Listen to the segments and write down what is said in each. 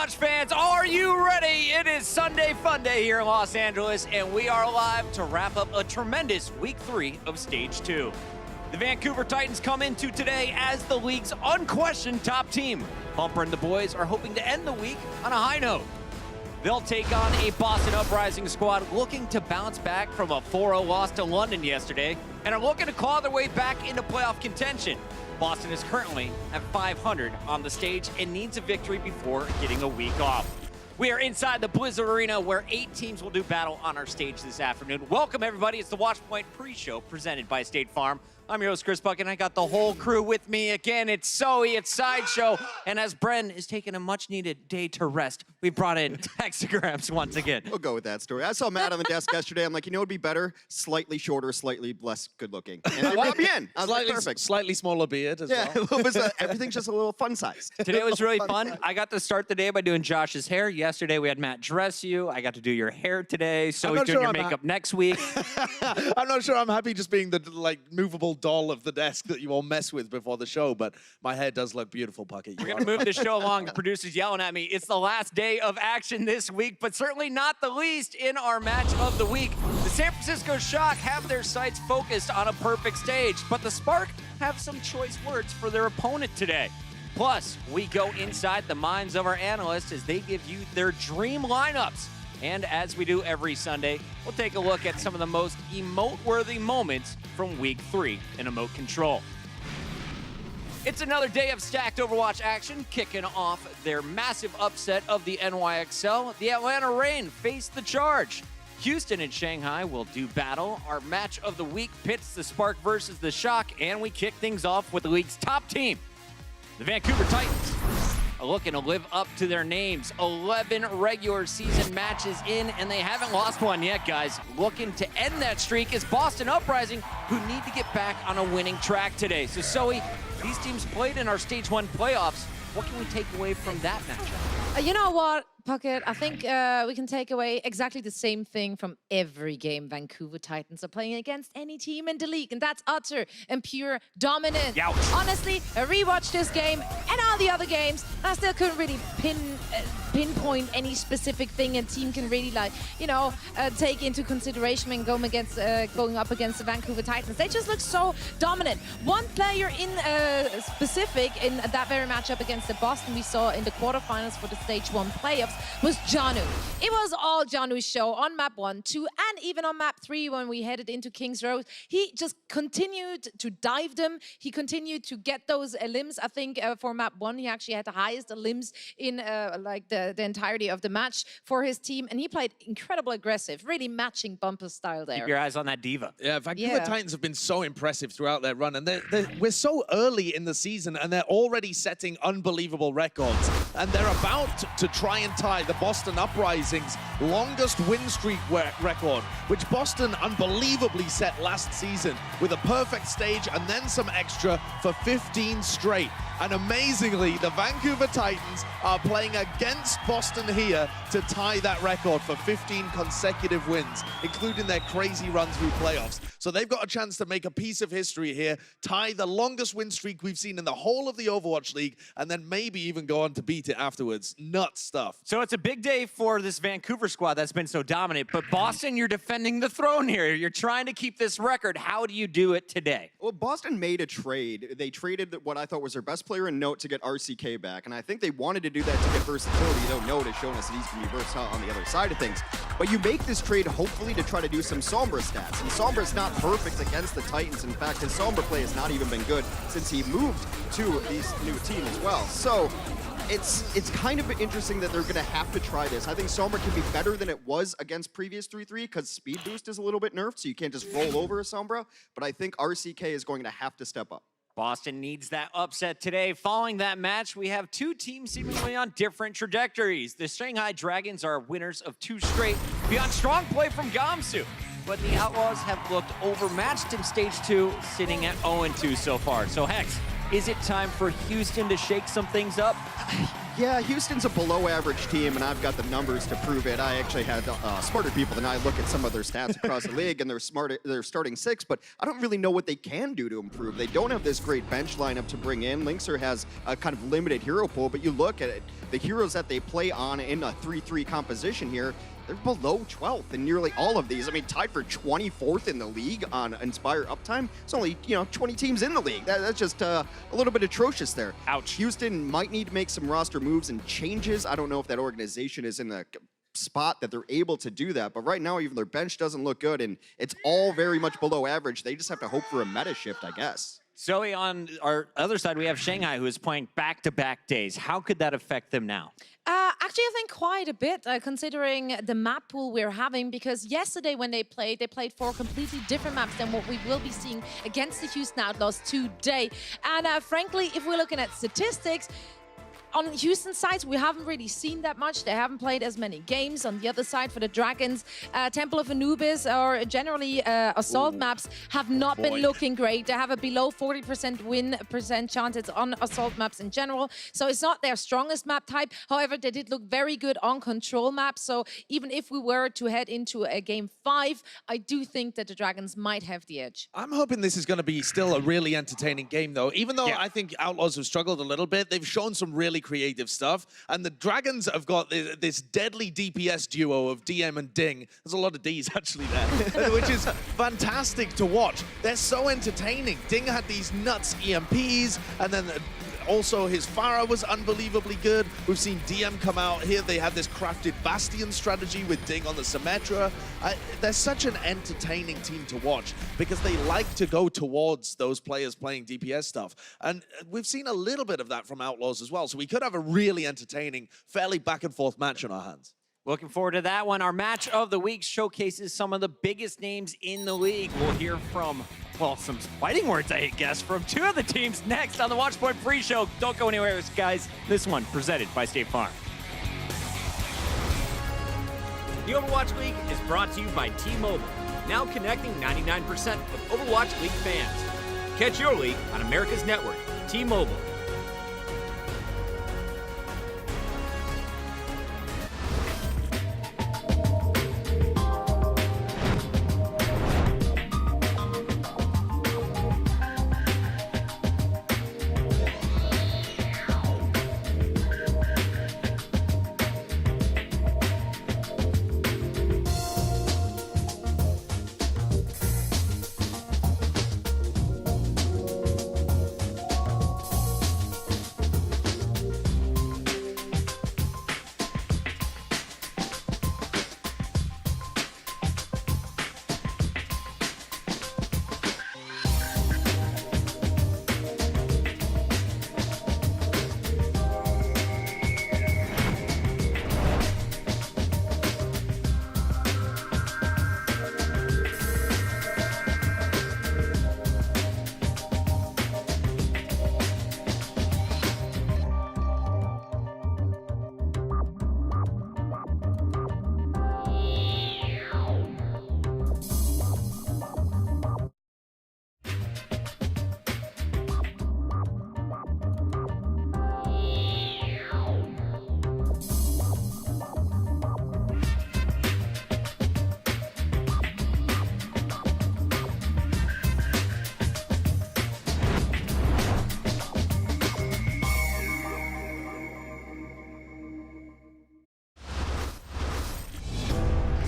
Overwatch fans, are you ready? It is Sunday Fun Day here in Los Angeles, and we are live to wrap up a tremendous Week 3 of Stage 2. The Vancouver Titans come into today as the league's unquestioned top team. Bumper and the boys are hoping to end the week on a high note. They'll take on a Boston Uprising squad looking to bounce back from a 4-0 loss to London yesterday, and are looking to claw their way back into playoff contention. Boston is currently at 500 on the stage and needs a victory before getting a week off. We are inside the Blizzard Arena where 8 teams will do battle on our stage this afternoon. Welcome, everybody. It's the Watchpoint pre-show presented by State Farm. I'm your host, Chris Buck, and I got the whole crew with me again. It's Zoe, it's Sideshow, and as Bren is taking a much-needed day to rest, we brought in Hexagrams once again. We'll go with that story. I saw Matt on the desk yesterday. I'm like, you know what would be better? Slightly shorter, slightly less good-looking. And I brought me in. I was like, perfect. Slightly smaller beard as well. Yeah, a little bit, everything's just a little fun-sized. Today was really fun. I got to start the day by doing Josh's hair. Yesterday, we had Matt dress you. I got to do your hair today. So we're doing your makeup next week. I'm not sure I'm happy just being the movable doll of the desk that you all mess with before the show, but my hair does look beautiful, Puckett. We're going to move the show along. The producer's yelling at me. It's the last day of action this week, but certainly not the least in our match of the week. The San Francisco Shock have their sights focused on a perfect stage, but the Spark have some choice words for their opponent today. Plus, we go inside the minds of our analysts as they give you their dream lineups. And as we do every Sunday, we'll take a look at some of the most emote-worthy moments from Week 3 in Emote Control. It's another day of stacked Overwatch action, kicking off their massive upset of the NYXL. The Atlanta Reign face the Charge. Houston and Shanghai will do battle. Our match of the week pits the Spark versus the Shock, and we kick things off with the league's top team, the Vancouver Titans. Looking to live up to their names. 11 regular season matches in, and they haven't lost one yet, guys. Looking to end that streak is Boston Uprising, who need to get back on a winning track today. So, Zoe, these teams played in our Stage 1 playoffs. What can we take away from that matchup? You know what, Puckett? I think we can take away exactly the same thing from every game Vancouver Titans are playing against any team in the league, and that's utter and pure dominance. Youch. Honestly, I rewatched this game and all the other games, and I still couldn't really pinpoint any specific thing a team can really, take into consideration when going up against the Vancouver Titans. They just look so dominant. One player in specific in that very matchup against the Boston we saw in the quarterfinals for the Stage 1 playoffs was Janu. It was all Janu's show on map 1, 2, and even on map 3 when we headed into King's Road. He just continued to dive them. He continued to get those limbs. I think for map 1, he actually had the highest limbs in the entirety of the match for his team, and he played incredible aggressive, really matching Bumper's style there. Keep your eyes on that diva. Yeah, Vancouver Titans have been so impressive throughout their run, and we're so early in the season, and they're already setting unbelievable records. And they're about to try and tie the Boston Uprising's longest win streak record, which Boston unbelievably set last season with a perfect stage and then some extra for 15 straight. And amazingly, the Vancouver Titans are playing against Boston here to tie that record for 15 consecutive wins, including their crazy run through playoffs. So they've got a chance to make a piece of history here, tie the longest win streak we've seen in the whole of the Overwatch League, and then maybe even go on to beat it afterwards. Nuts stuff. So it's a big day for this Vancouver squad that's been so dominant, but Boston, you're defending the throne here. You're trying to keep this record. How do you do it today? Well, Boston made a trade. They traded what I thought was their best player in Note to get RCK back, and I think they wanted to do that to get versatility, though Note has shown us that he's going to be versatile on the other side of things. But you make this trade hopefully to try to do some Sombra stats, and Sombra's not perfect against the Titans. In fact, his Sombra play has not even been good since he moved to this new team as well. So it's kind of interesting that they're going to have to try this. I think Sombra can be better than it was against previous 3-3 because speed boost is a little bit nerfed, so you can't just roll over a Sombra. But I think RCK is going to have to step up. Boston needs that upset today. Following that match, we have 2 teams seemingly on different trajectories. The Shanghai Dragons are winners of 2 straight beyond strong play from Guangzhou. But the Outlaws have looked overmatched in Stage 2, sitting at 0-2 so far. So Hex, is it time for Houston to shake some things up? Yeah, Houston's a below-average team, and I've got the numbers to prove it. I actually had smarter people than I look at some of their stats across the league, and they're starting 6, but I don't really know what they can do to improve. They don't have this great bench lineup to bring in. Linkser has a kind of limited hero pool, but you look at it, the heroes that they play on in a 3-3 composition here, they're below 12th in nearly all of these. I mean, tied for 24th in the league on Inspire uptime. It's only, 20 teams in the league. That's just a little bit atrocious there. Ouch. Houston might need to make some roster moves and changes. I don't know if that organization is in the spot that they're able to do that. But right now, even their bench doesn't look good, and it's all very much below average. They just have to hope for a meta shift, I guess. Zoe, on our other side, we have Shanghai, who is playing back-to-back days. How could that affect them now? Actually, I think quite a bit, considering the map pool we're having, because yesterday when they played 4 completely different maps than what we will be seeing against the Houston Outlaws today. And frankly, if we're looking at statistics, on Houston's side, we haven't really seen that much. They haven't played as many games. On the other side, for the Dragons, Temple of Anubis or generally assault maps have not been looking great. They have a below 40% win percent chance on assault maps in general. So it's not their strongest map type. However, they did look very good on control maps. So even if we were to head into a game 5, I do think that the Dragons might have the edge. I'm hoping this is going to be still a really entertaining game, though. Even though I think Outlaws have struggled a little bit, they've shown some really creative stuff. And the Dragons have got this deadly DPS duo of DM and Ding. There's a lot of Ds actually there, which is fantastic to watch. They're so entertaining. Ding had these nuts EMPs, and then also his Pharah was unbelievably good. We've seen DM come out here. They have this crafted Bastion strategy with Ding on the Symmetra. They're such an entertaining team to watch because they like to go towards those players playing DPS stuff. And we've seen a little bit of that from Outlaws as well. So we could have a really entertaining, fairly back and forth match on our hands. Looking forward to that one. Our match of the week showcases some of the biggest names in the league. We'll hear from, well, some fighting words, I guess, from 2 of the teams next on the Watchpoint Preshow. Don't go anywhere, guys. This one presented by State Farm. The Overwatch League is brought to you by T-Mobile, now connecting 99% of Overwatch League fans. Catch your league on America's network, T-Mobile.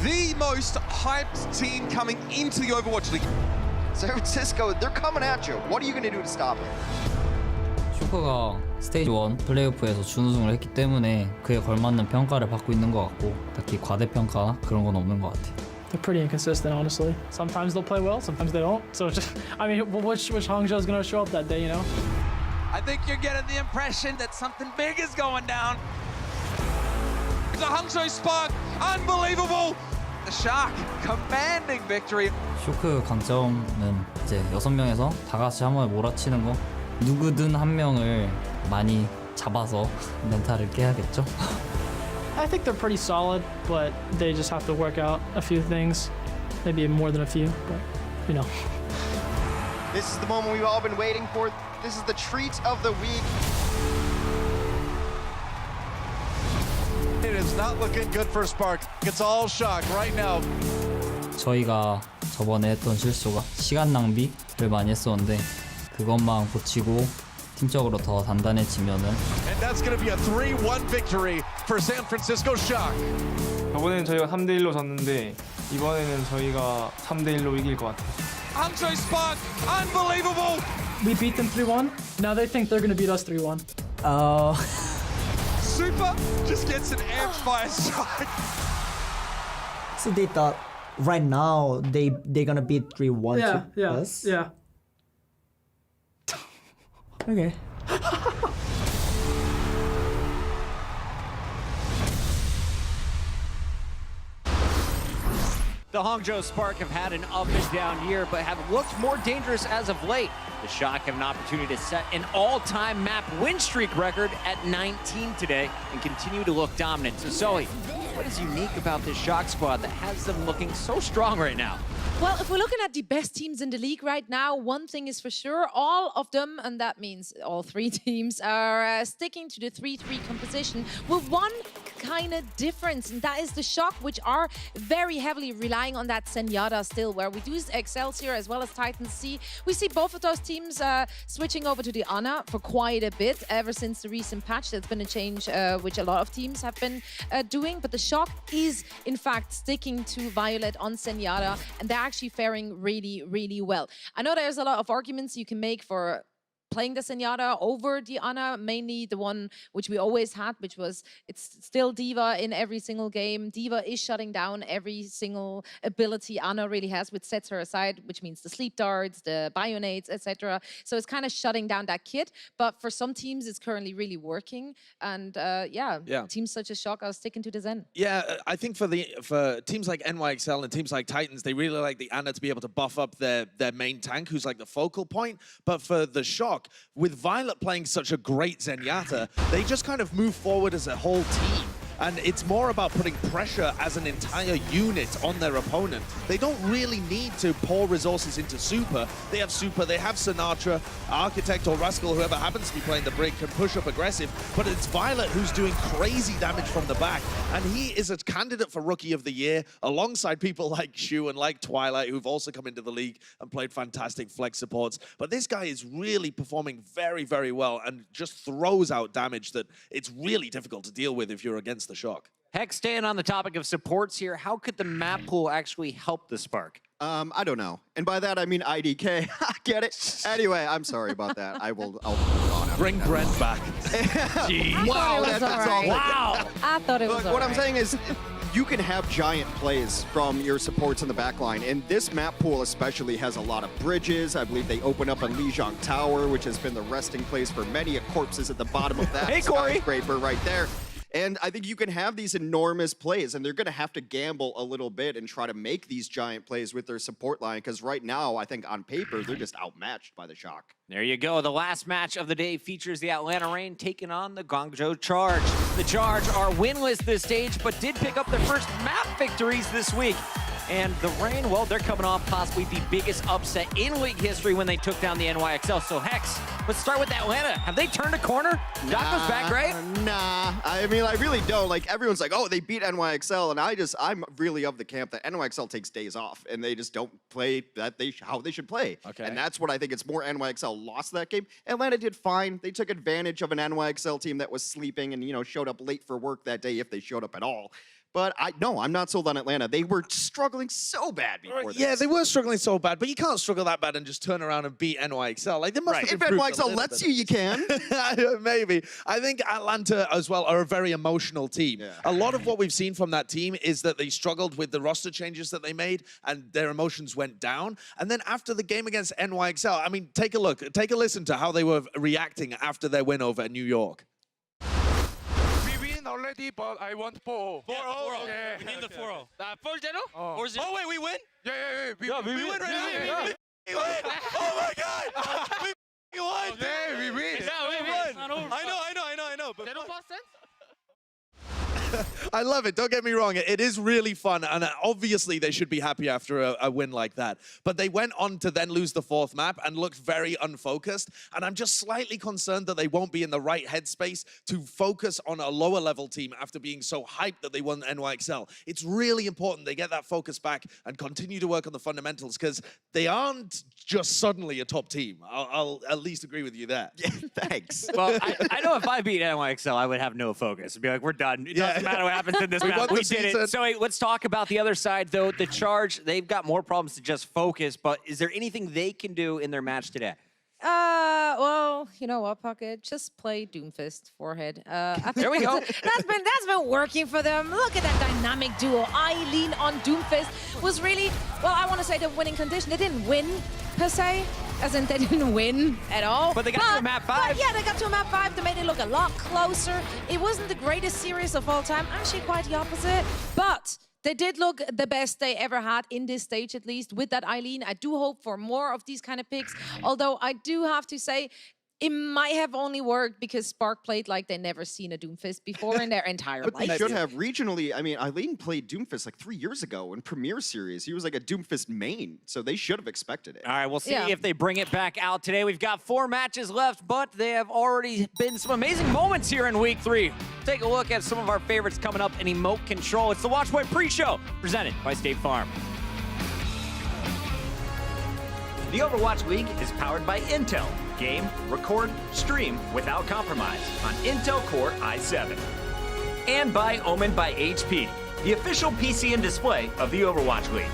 The most hyped team coming into the Overwatch League. San Francisco, they're coming at you. What are you going to do to stop it? 슈크가 스테이지 1 플레이오프에서 준우승을 했기 때문에 그에 걸맞는 평가를 받고 있는 것 같고 딱히 과대평가나 그런 건 없는 것 같아요. They're pretty inconsistent, honestly. Sometimes they'll play well, sometimes they don't. So, I mean, which Hangzhou is going to show up that day, you know? I think you're getting the impression that something big is going down. The Hangzhou Spark, unbelievable! The Shark, commanding victory. 슈크 강점은 이제 6명에서 다 같이 한 번에 몰아치는 거. 누구든 한 명을 많이 잡아서 멘탈을 깨야겠죠. I think they're pretty solid, but they just have to work out a few things. Maybe more than a few, but, you know. This is the moment we've all been waiting for. This is the treat of the week. It's not looking good for Spark. It's all shock right now. 저희가 저번에 했던 실수가 시간 낭비를 많이 했었는데 그것만 고치고 팀적으로 더 단단해지면은 And that's going to be a 3-1 victory for San Francisco Shock. 저번에는 저희가 3대1로 졌는데 이번에는 저희가 3대1로 이길 것 같아요. Hangzhou Spark, unbelievable. We beat them 3-1. Now they think they're gonna beat us 3-1. Super just gets an amped by a strike. So they thought right now they're gonna beat 3-1 to us? Yeah. Okay. The Guangzhou Spark have had an up and down year, but have looked more dangerous as of late. The Shock have an opportunity to set an all-time map win streak record at 19 today and continue to look dominant. So, Sully, what is unique about this Shock squad that has them looking so strong right now? Well, if we're looking at the best teams in the league right now, one thing is for sure, all of them, and that means all three teams, are sticking to the 3-3 composition with one kind of difference, and that is the Shock, which are very heavily relying on that Zenyatta still, where we do Excelsior as well as Titans C. We see both of those teams switching over to the Ana for quite a bit ever since the recent patch. That's been a change which a lot of teams have been doing, but the Shock is in fact sticking to Violet on Zenyatta, and they're actually faring really, really well. I know there's a lot of arguments you can make for playing the Zenyatta over the Ana, mainly the one which we always had, which was it's still D.Va in every single game. D.Va is shutting down every single ability Ana really has, which sets her aside, which means the sleep darts, the bionades, etc. So it's kind of shutting down that kit. But for some teams, it's currently really working. And teams such as Shock are sticking to the Zen. Yeah, I think for teams like NYXL and teams like Titans, they really like the Ana to be able to buff up their main tank, who's like the focal point. But for the Shock, with Violet playing such a great Zenyatta, they just kind of move forward as a whole team. And it's more about putting pressure as an entire unit on their opponent. They don't really need to pour resources into Super. They have Super, they have Sinatra, Architect or Rascal, whoever happens to be playing the Brig, can push up aggressive. But it's Violet who's doing crazy damage from the back. And he is a candidate for Rookie of the Year, alongside people like Shu and like Twilight, who've also come into the league and played fantastic flex supports. But this guy is really performing very, very well and just throws out damage that it's really difficult to deal with if you're against the Shock. Heck, staying on the topic of supports here, how could the map pool actually help the Spark? I don't know. And by that, I mean IDK. Get it? Anyway, I'm sorry about that. I'll move on. Bring Brent back. Wow, that's all. Wow. I thought it was Look, what I'm saying is, you can have giant plays from your supports in the backline, and this map pool especially has a lot of bridges. I believe they open up a Lijiang Tower, which has been the resting place for many corpses at the bottom of that Hey, Corey. skyscraper right there. And I think you can have these enormous plays, and they're going to have to gamble a little bit and try to make these giant plays with their support line, because right now, I think on paper, they're just outmatched by the Shock. There you go. The last match of the day features the Atlanta Reign taking on the Guangzhou Charge. The Charge are winless this stage, but did pick up their first map victories this week. And the Reign, well, they're coming off possibly the biggest upset in league history when they took down the NYXL. So, Hex, let's start with Atlanta. Have they turned a corner? Jocko's back, right? Nah. I mean, I really don't. Like, everyone's like, oh, they beat NYXL, and I'm really of the camp that NYXL takes days off, and they just don't play how they should play. Okay. And that's what I think. It's more NYXL lost that game. Atlanta did fine. They took advantage of an NYXL team that was sleeping and, showed up late for work that day, if they showed up at all. But I'm not sold on Atlanta. They were struggling so bad before this. Yeah, they were struggling so bad, but you can't struggle that bad and just turn around and beat NYXL. Like, they must have If improved a NYXL little lets bit. you can. Maybe. I think Atlanta as well are a very emotional team. Yeah. A lot of what we've seen from that team is that they struggled with the roster changes that they made, and their emotions went down. And then after the game against NYXL, I mean, take a listen to how they were reacting after their win over New York. Already, but I want 4-0. 4-0? Yeah. We need the 4-0. 4-0? Or is it? Oh, wait, we win? Yeah. We win right now. We win. Oh, my God. We won. Yeah, we win. Yeah, we won. I know. But They don't pass sense? I love it. Don't get me wrong. It is really fun. And obviously, they should be happy after a win like that. But they went on to then lose the 4th map and looked very unfocused. And I'm just slightly concerned that they won't be in the right headspace to focus on a lower level team after being so hyped that they won NYXL. It's really important they get that focus back and continue to work on the fundamentals, because they aren't just suddenly a top team. I'll at least agree with you there. Yeah, thanks. Well, I know if I beat NYXL, I would have no focus. I'd be like, we're done. It doesn't matter what happens in this map. We did it. So wait, let's talk about the other side, though. The Charge, they've got more problems to just focus, but is there anything they can do in their match today? Well, you know what, Pocket? Just play Doomfist forehead. There we go. That's been working for them. Look at that dynamic duo. Eileen on Doomfist was really, well, I want to say the winning condition. They didn't win per se, as in they didn't win at all. But they got to a map 5. Yeah, they got to a map 5. They made it look a lot closer. It wasn't the greatest series of all time. Actually, quite the opposite. But they did look the best they ever had in this stage, at least, with that Eileen. I do hope for more of these kind of picks. Although I do have to say, it might have only worked because Spark played like they never seen a Doomfist before in their entire life. But they should have regionally. I mean, Eileen played Doomfist like 3 years ago in Premier Series. He was like a Doomfist main, so they should have expected it. All right, we'll see if they bring it back out today. We've got 4 matches left, but they have already been some amazing moments here in Week 3. Take a look at some of our favorites coming up in Emote Control. It's the Watchpoint Pre-Show, presented by State Farm. The Overwatch League is powered by Intel. Game, record, stream without compromise on Intel Core i7. And by Omen by HP, the official PC and display of the Overwatch League.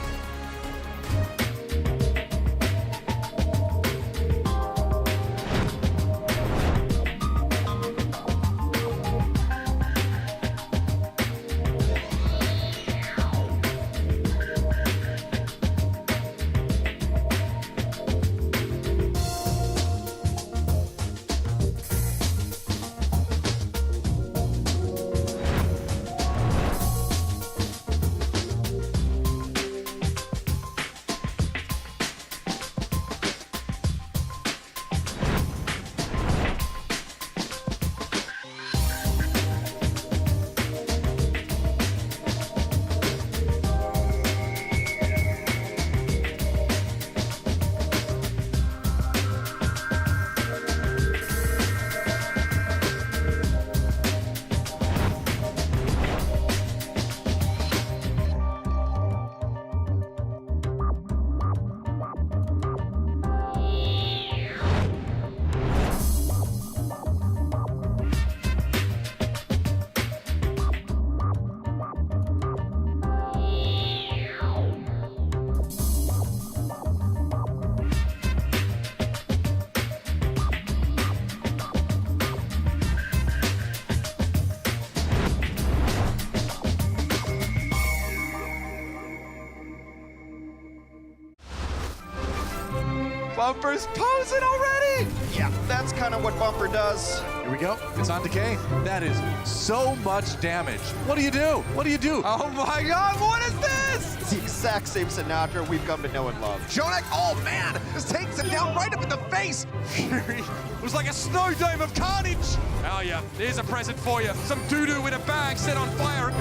Bumper's posing already! Yeah, that's kind of what Bumper does. Here we go. It's on Decay. That is so much damage. What do you do? What do you do? Oh my god, what is this? It's the exact same Sinatra we've come to know and love. Jonak, oh man, this takes him down right up in the face. It was like a snow dome of carnage. Oh yeah, here's a present for you. Some doo-doo in a bag set on fire.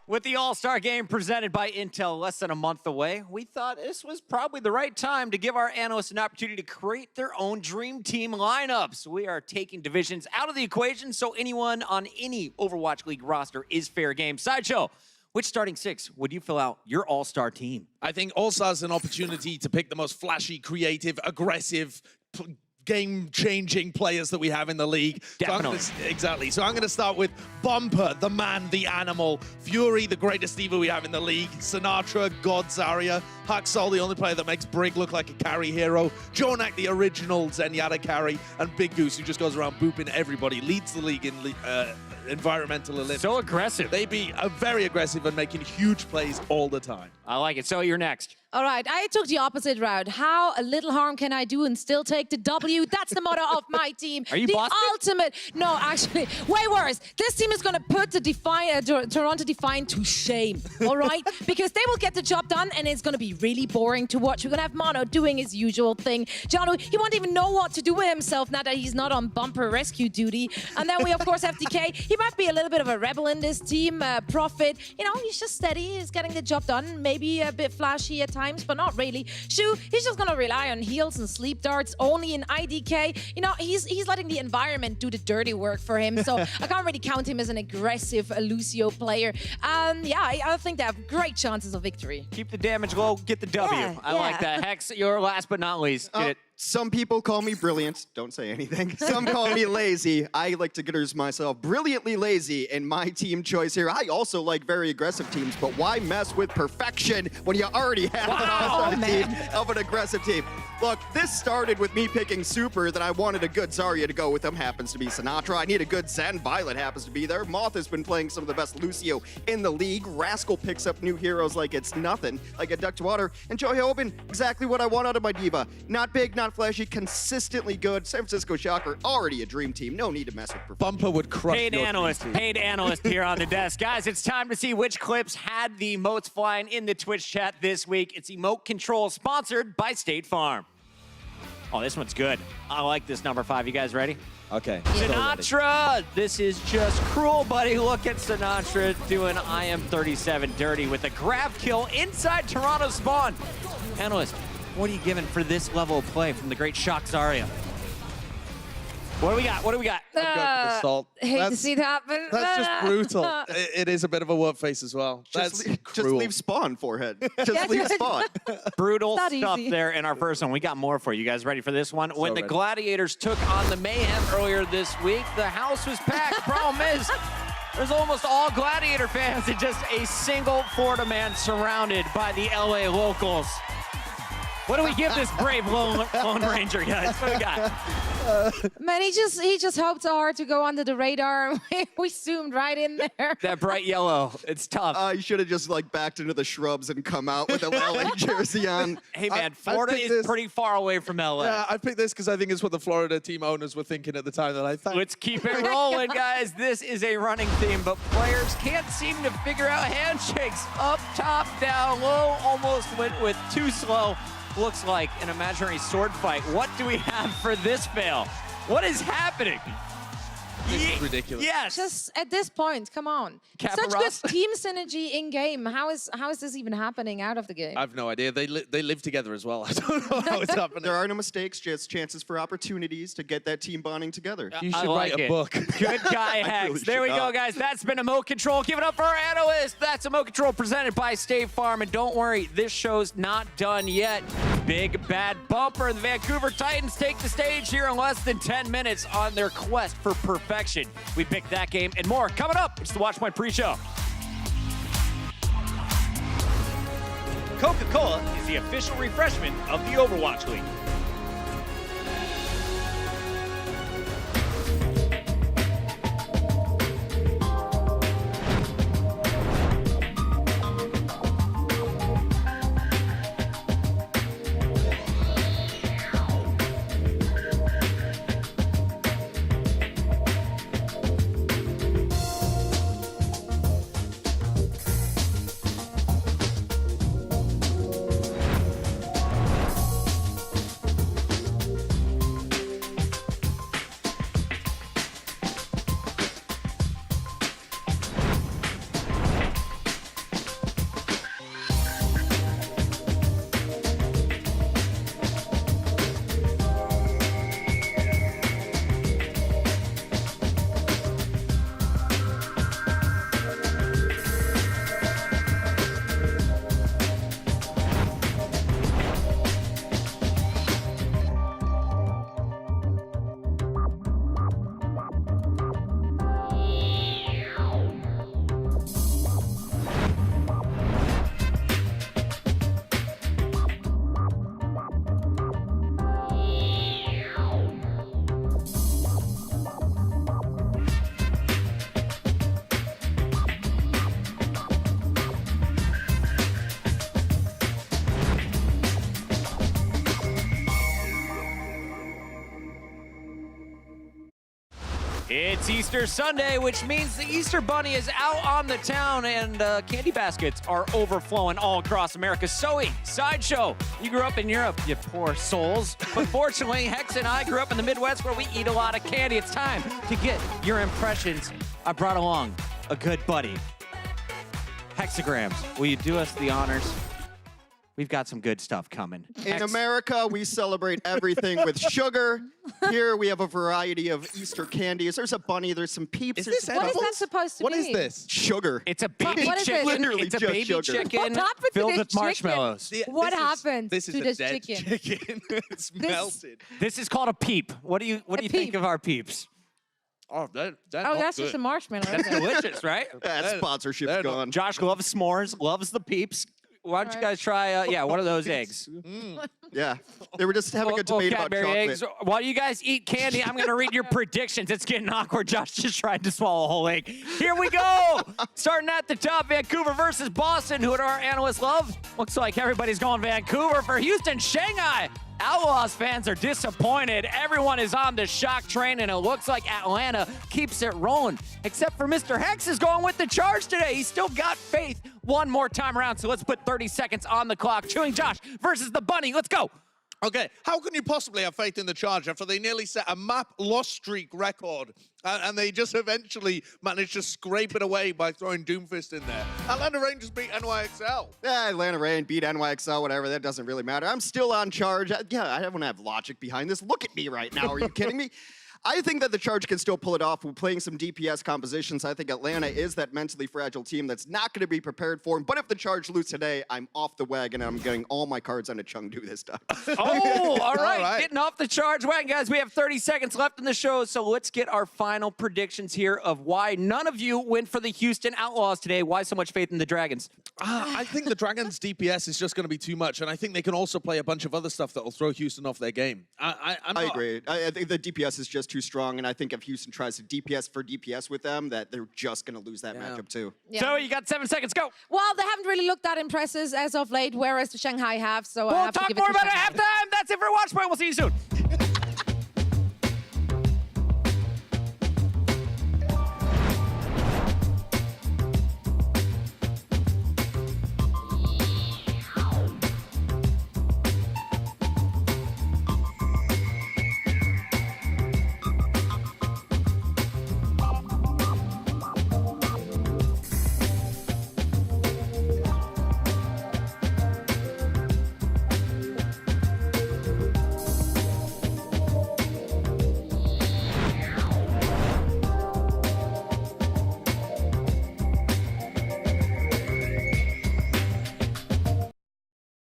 With the All-Star Game presented by Intel less than a month away, we thought this was probably the right time to give our analysts an opportunity to create their own dream team lineups. We are taking divisions out of the equation, so anyone on any Overwatch League roster is fair game. Sideshow, which starting 6 would you fill out your All-Star team? I think All-Star is an opportunity to pick the most flashy, creative, aggressive, game-changing players that we have in the league. Definitely. Exactly. So I'm going to start with Bumper, the man, the animal. Fury, the greatest diva we have in the league. Sinatra, God Zarya. Haksol, the only player that makes Brig look like a carry hero. Jonak, the original Zenyatta carry. And Big Goose, who just goes around booping everybody. Leads the league in environmental elimination. So aggressive. They be very aggressive and making huge plays all the time. I like it. So you're next. All right, I took the opposite route. How little harm can I do and still take the W? That's the motto of my team. Are you the Boston? ultimate? No, actually, way worse. This team is going to put the Toronto Defiant to shame, all right? Because they will get the job done, and it's going to be really boring to watch. We're going to have Mono doing his usual thing. Janu, he won't even know what to do with himself now that he's not on bumper rescue duty. And then we, of course, have DK. He might be a little bit of a rebel in this team. Prophet, you know, he's just steady. He's getting the job done. Maybe a bit flashy at times, but not really. Shu, he's just going to rely on heals and sleep darts only in IDK. You know, he's letting the environment do the dirty work for him. So I can't really count him as an aggressive Lucio player. Yeah, I think they have great chances of victory. Keep the damage low, get the W. Yeah, I like that. Hex, you're last but not least. Get it. Some people call me brilliant. Don't say anything. Some call me lazy. I like to consider myself brilliantly lazy in my team choice here. I also like very aggressive teams, but why mess with perfection when you already have an awesome team of an aggressive team? Look, this started with me picking Super, that I wanted a good Zarya to go with him. Happens to be Sinatra. I need a good Zen. Violet happens to be there. Moth has been playing some of the best Lucio in the league. Rascal picks up new heroes like it's nothing, like a duck to water. And Joey Hoban, exactly what I want out of my diva. Not big, not flashy, consistently good. San Francisco Shocker, already a dream team. No need to mess with perfection. Bumper would crush Paid your analyst here on the desk. Guys, it's time to see which clips had the emotes flying in the Twitch chat this week. It's Emote Control, sponsored by State Farm. Oh, this one's good. I like this number 5. You guys ready? Okay. Sinatra! This is just cruel, buddy. Look at Sinatra doing IM37 dirty with a grab kill inside Toronto spawn. Analyst, what are you giving for this level of play from the great Shock Zarya? What do we got? What do we got? I'm going for the salt. Hate to see it happen. That's just brutal. It is a bit of a work face as well. That's Just cruel. leave spawn, forehead. Just leave spawn. Brutal Not stuff easy. there in our first one. We got more for you. You guys ready for this one? When the ready. Gladiators took on the Mayhem earlier this week, the house was packed. Problem is, there's almost all Gladiator fans and just a single Florida man surrounded by the LA locals. What do we give this brave Lone Ranger, guys? What do we got? Man, he just hoped so hard to go under the radar. We zoomed right in there. That bright yellow. It's tough. You should have just like backed into the shrubs and come out with a LA jersey on. Hey, man, Florida picked is this. pretty far away from LA. Yeah, I picked this because I think it's what the Florida team owners were thinking at the time. That I thought. Let's keep it rolling, guys. This is a running theme, but players can't seem to figure out handshakes. Up, top, down, low. Almost went with too slow. Looks like an imaginary sword fight. What do we have for this fail? What is happening? This is ridiculous. Yes. Just at this point, come on. Caparos. Such good team synergy in game. How is this even happening out of the game? I have no idea. They live together as well. I don't know how it's happening. There are no mistakes, just chances for opportunities to get that team bonding together. You I should like write a it. book. Good guy, Hex. really There we should go, not. guys. That's been Emote Control. Give it up for our analyst. That's Emote Control presented by State Farm. And don't worry, this show's not done yet. Big bad bumper. The Vancouver Titans take the stage here in less than 10 minutes on their quest for perfection. We picked that game and more. Coming up, it's the Watchpoint pre-show. Coca-Cola is the official refreshment of the Overwatch League. It's Easter Sunday, which means the Easter Bunny is out on the town and candy baskets are overflowing all across America. Zoe, Sideshow, you grew up in Europe, you poor souls. But fortunately, Hex and I grew up in the Midwest where we eat a lot of candy. It's time to get your impressions. I brought along a good buddy. Hexagrams, will you do us the honors? We've got some good stuff coming. In America, we celebrate everything with sugar. Here we have a variety of Easter candies. There's a bunny, there's some peeps. Is this What is that supposed to What be? is this? Sugar. It's a baby What is it? chicken. Literally It's a just baby sugar. chicken What happened to filled this with chicken? marshmallows. What happened This is to a this dead chicken? It's melted. This is called a peep. What do you think peep. of our peeps? Oh, Oh, that's just a marshmallow. That's isn't it? delicious, right? That sponsorship's they're not- gone. Josh loves s'mores, loves the peeps. Why don't you guys try, one of those eggs? Yeah. They were just having a Little debate about Cadbury chocolate. eggs. While you guys eat candy, I'm going to read your predictions. It's getting awkward. Josh just tried to swallow a whole egg. Here we go. Starting at the top, Vancouver versus Boston. Who do our analysts love? Looks like everybody's going Vancouver. For Houston, Shanghai. Outlaws fans are disappointed. Everyone is on the shock train, and it looks like Atlanta keeps it rolling. Except for Mr. Hex is going with the charge today. He's still got faith one more time around, so let's put 30 seconds on the clock. Chewing Josh versus the Bunny. Let's go. Okay, how can you possibly have faith in the Charge after they nearly set a map loss streak record and they just eventually managed to scrape it away by throwing Doomfist in there? Atlanta Rangers beat NYXL. Yeah, Atlanta Rain beat NYXL, whatever. That doesn't really matter. I'm still on Charge. Yeah, I don't have logic behind this. Look at me right now. Are you kidding me? I think that the Charge can still pull it off. We're playing some DPS compositions. I think Atlanta is that mentally fragile team that's not going to be prepared for him. But if the Charge lose today, I'm off the wagon and I'm getting all my cards on a Chengdu this time. Oh, all right. All right. Getting off the charge wagon, guys. We have 30 seconds left in the show, so let's get our final predictions here of why none of you went for the Houston Outlaws today. Why so much faith in the Dragons? I think the Dragons' DPS is just going to be too much, and I think they can also play a bunch of other stuff that will throw Houston off their game. I agree. I think the DPS is just too strong, and I think if Houston tries to DPS for DPS with them, that they're just going to lose that matchup too. Yeah. So you got 7 seconds. Go. Well, they haven't really looked that impressive as of late, whereas the Shanghai have. So I We'll have to talk give more it to about it at Shanghai. halftime. That's it for Watchpoint. We'll see you soon.